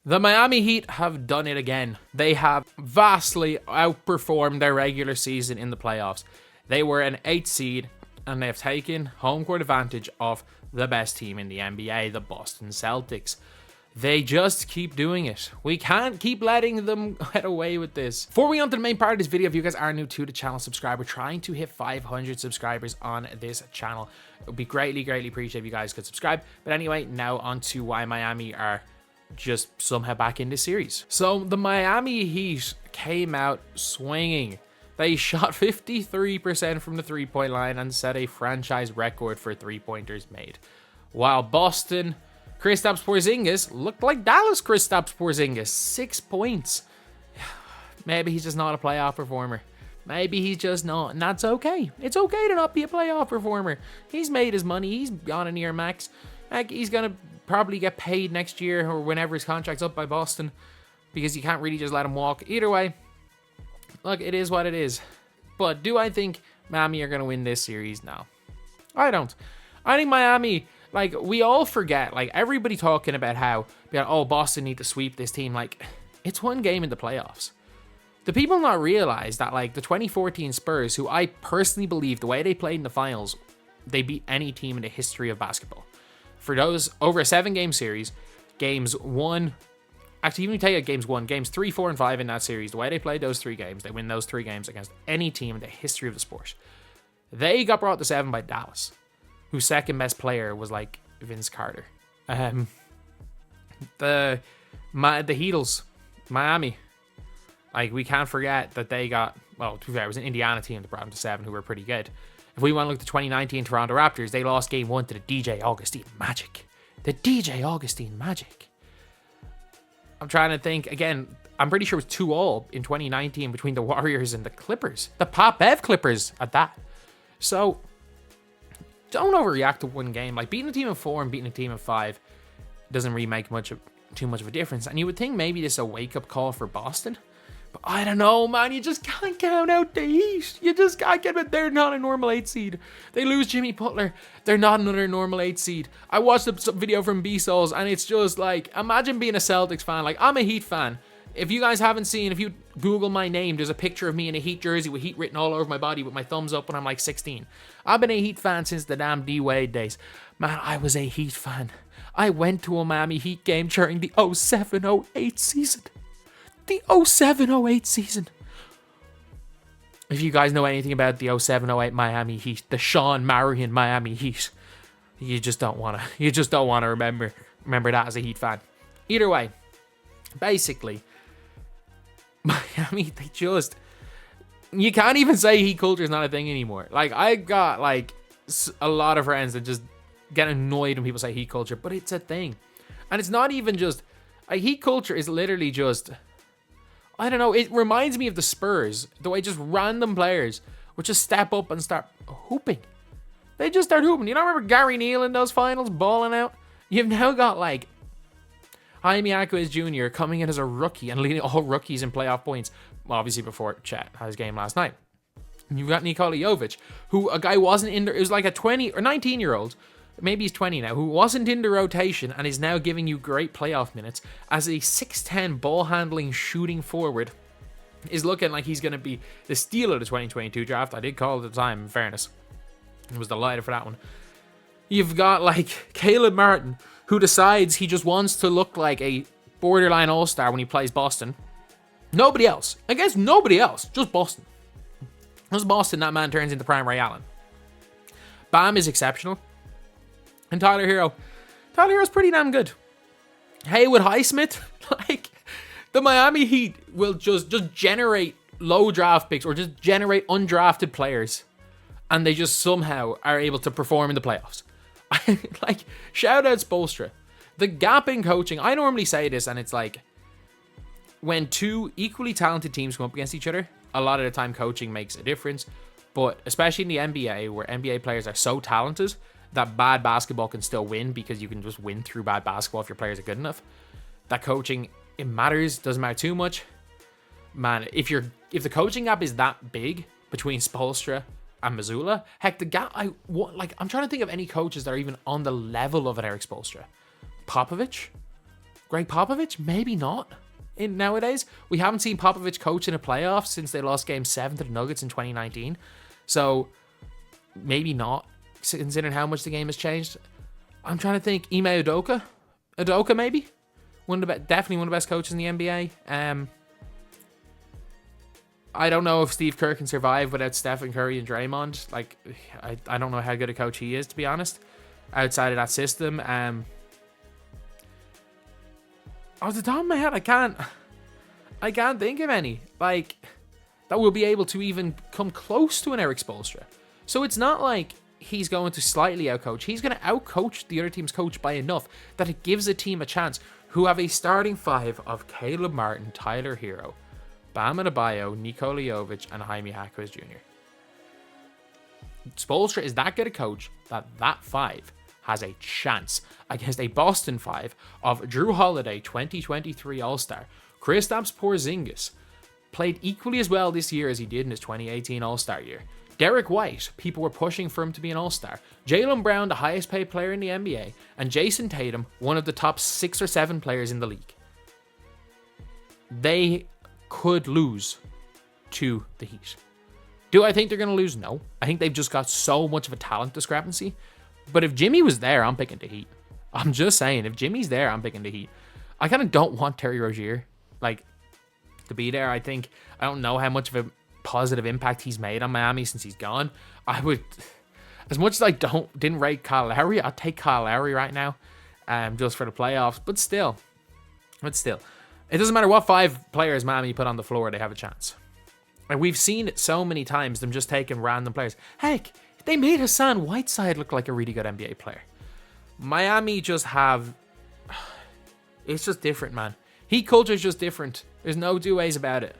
The Miami Heat have done it again. They have vastly outperformed their regular season in the playoffs. They were an 8th seed, and they have taken home court advantage of the best team in the NBA, the Boston Celtics. They just keep doing it. We can't keep letting them get away with this. Before we on to the main part of this video, if you guys are new to the channel, subscribe. We're trying to hit 500 subscribers on this channel. It would be greatly appreciated if you guys could subscribe. But anyway, now on to why Miami are just somehow back in this series. So the Miami Heat came out swinging. They shot 53% from the three-point line and set a franchise record for three-pointers made. While Boston, Kristaps Porzingis looked like Dallas Kristaps Porzingis, 6 points. Maybe he's just not a playoff performer. Maybe he's just not, and that's okay. It's okay to not be a playoff performer. He's made his money. He's on a near max. Like, he's gonna probably get paid next year or whenever his contract's up by Boston, because you can't really just let him walk. Either way, look, it is what it is. But do I think Miami are gonna win this series? No, I don't. I think Miami, like, we all forget, like, everybody talking about how, oh, Boston need to sweep this team. Like, it's one game in the playoffs. Do people not realize that, like, the 2014 Spurs, who I personally believe the way they played in the finals, they beat any team in the history of basketball. For those over a 7-game series, games 1, actually, even if you take games 1, games 3, 4, and 5 in that series, the way they played those 3 games, they win those 3 games against any team in the history of the sport. They got brought to 7 by Dallas, whose second best player was like Vince Carter. The Heatles, Miami, like, we can't forget that they got, well, to be fair, it was an Indiana team that brought them to 7 who were pretty good. If we want to look at the 2019 Toronto Raptors, they lost game 1 to the DJ Augustine Magic. The DJ Augustine Magic. I'm trying to think, again, I'm pretty sure it was 2-2 in 2019 between the Warriors and the Clippers. The Pat Bev Clippers at that. So, don't overreact to one game. Like, beating a team of 4 and beating a team of 5 doesn't really make too much of a difference. And you would think maybe this is a wake-up call for Boston. But I don't know, man. You just can't count out the Heat. You just can't get it. They're not a normal 8 seed. They lose Jimmy Butler. They're not another normal 8 seed. I watched a video from BBALL, and it's just like, imagine being a Celtics fan. Like, I'm a Heat fan. If you guys haven't seen, if you Google my name, there's a picture of me in a Heat jersey with Heat written all over my body with my thumbs up when I'm like 16. I've been a Heat fan since the damn D-Wade days. Man, I was a Heat fan. I went to a Miami Heat game during the 07-08 season. The 07-08 season. If you guys know anything about the 07-08 Miami Heat, the Sean Marion Miami Heat, you just don't want to remember that as a Heat fan. Either way, basically, Miami, you can't even say Heat culture is not a thing anymore. Like, I got, like, a lot of friends that just get annoyed when people say Heat culture, but it's a thing. And it's not even just, Heat culture is literally just, I don't know, it reminds me of the Spurs, the way just random players would just step up and start hooping. They just start hooping. You don't remember Gary Neal in those finals balling out? You've now got, like, Jaime Jaquez Jr. coming in as a rookie and leading all rookies in playoff points. Well, obviously before Chet had his game last night. And you've got Nikola Jovic, who a guy wasn't in there. It was like a 20 or 19-year-old. Maybe he's 20 now, who wasn't in the rotation and is now giving you great playoff minutes as a 6'10 ball-handling shooting forward. Is looking like he's going to be the steal of the 2022 draft. I did call it at the time, in fairness. I was delighted for that one. You've got, like, Caleb Martin, who decides he just wants to look like a borderline all-star when he plays Boston. Nobody else. Against nobody else. Just Boston. Just Boston, that man turns into Prime Ray Allen. Bam is exceptional. And Tyler Hero's pretty damn good. Haywood Highsmith, like, the Miami Heat will just generate low draft picks or just generate undrafted players, and they just somehow are able to perform in the playoffs. Like, shout out Spoelstra. The gap in coaching, I normally say this, and it's like, when 2 equally talented teams come up against each other, a lot of the time coaching makes a difference. But especially in the NBA, where NBA players are so talented that bad basketball can still win, because you can just win through bad basketball if your players are good enough. That coaching, it matters, doesn't matter too much. Man, if the coaching gap is that big between Spoelstra and Mazzulla, heck, the gap, I'm trying to think of any coaches that are even on the level of an Erik Spoelstra. Popovich? Greg Popovich? Maybe not. Nowadays, we haven't seen Popovich coach in a playoff since they lost Game 7 to the Nuggets in 2019. So, maybe not, considering how much the game has changed. I'm trying to think. Ime Udoka? Udoka, maybe? Definitely one of the best coaches in the NBA. I don't know if Steve Kerr can survive without Stephen Curry and Draymond. Like, I don't know how good a coach he is, to be honest, outside of that system. Off the top of my head, I can't think of any, like, that will be able to even come close to an Erik Spoelstra. So it's not like he's going to slightly outcoach. He's going to outcoach the other team's coach by enough that it gives a team a chance who have a starting five of Caleb Martin, Tyler Hero, Bam Adebayo, Nikola Jovic, and Jaime Jaquez Jr. Spoelstra is that good a coach that five has a chance against a Boston five of Drew Holiday, 2023 All-Star, Kristaps Porzingis, played equally as well this year as he did in his 2018 All-Star year. Derek White, people were pushing for him to be an All-Star. Jaylen Brown, the highest paid player in the NBA, and Jason Tatum, one of the top 6 or 7 players in the league. They could lose to the Heat. Do I think they're going to lose? No. I think they've just got so much of a talent discrepancy. But if Jimmy was there, I'm picking the Heat. I'm just saying, if Jimmy's there, I'm picking the Heat. I kind of don't want Terry Rozier, like, to be there. I don't know how much of a positive impact he's made on Miami since he's gone. I would, as much as I didn't rate Kyle Lowry, I'd take Kyle Lowry right now, just for the playoffs. But still, it doesn't matter what 5 players Miami put on the floor, they have a chance. And we've seen it so many times, them just taking random players. Heck, they made Hassan Whiteside look like a really good NBA player. Miami just have, it's just different, man. Heat culture is just different. There's no two ways about it.